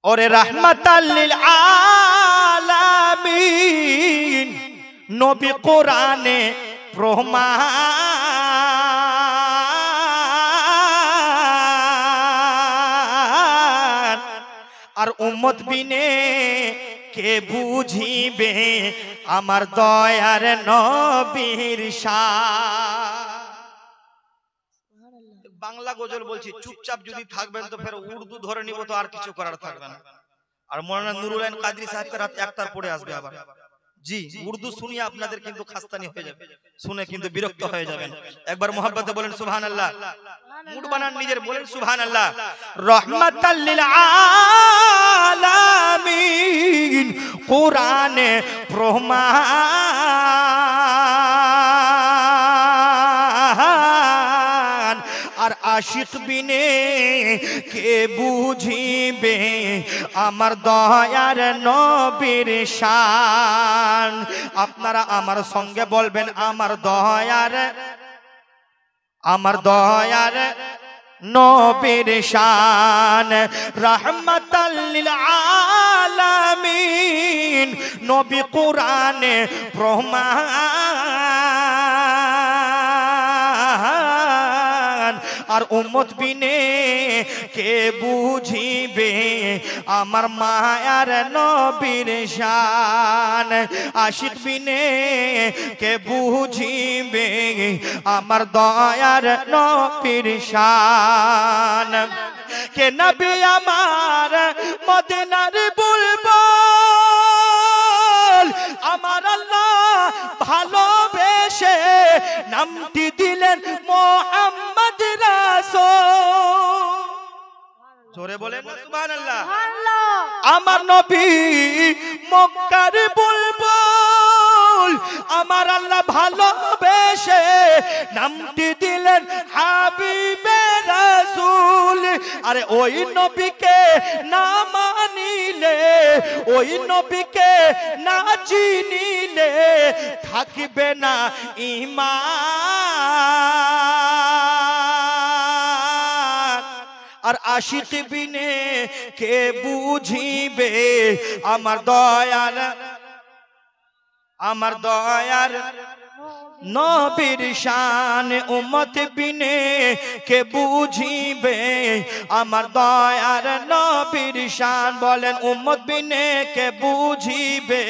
ওরে রাহমাতাল লিল আলামিন নবী কোরআনে প্রমাণ আর উম্মত বিনে কে বুঝিবে আমার দয়ার নবীর শান। বাংলা গজল বলছি, চুপচাপ যদি থাকবেন তো ফের উর্দু ধরে নিব, তো আর কিছু করার থাকবে না। আর মৌলানা নুরুল আইন কাদরি সাহেবকে রাত একটার পরে আসবে আবার। জি, উর্দু শুনিয়ে আপনাদের কিন্তু খাস্তানি হয়ে যাবে, শুনে কিন্তু বিরক্ত হয়ে যাবেন। একবার মোহাব্বতে বলেন সুবহানাল্লাহ, মুড বানান নিজের, বলেন সুবহানাল্লাহ। রাহমাতাল লিল আলামিন কোরআনে প্রমাণ আর আশিক বিনে কে বুঝিবে আমার দয়ার নবীর শান। আপনারা আমার সঙ্গে বলবেন আমার দয়ার নবীর শান। রাহমাতাল লিল আলামিন নবী কোরআনে প্রমাণ আর উম্মত বিনে কে বুঝিবে আমার মায়ার নবীর শান। আশিক বিনে কে বুঝিবে আমার দয়ার নবীর শান। কে নবী আমার মদিনার বুলবুল, আমার আল্লাহ ভালোবেসে নামটি দিলেন মুহাম্মদ রাসূল। জোরে বলেন না সুবহানাল্লাহ। আমার নবী মক্কার বুলবুল, আমার আল্লাহ ভালোবেসে নামটি দিলেন হাবিবে রাসূল। আরে ওই নবীকে না মানিলে, ওই নবীকে না চিনিলে থাকবে না ঈমান। আর আশিক বিনে কে বুঝিবে আমার দয়ার নবীর শান। উম্মত বিনে কে বুঝিবে আমার দয়ার নবীর শান। বলেন উম্মত বিনে কে বুঝিবে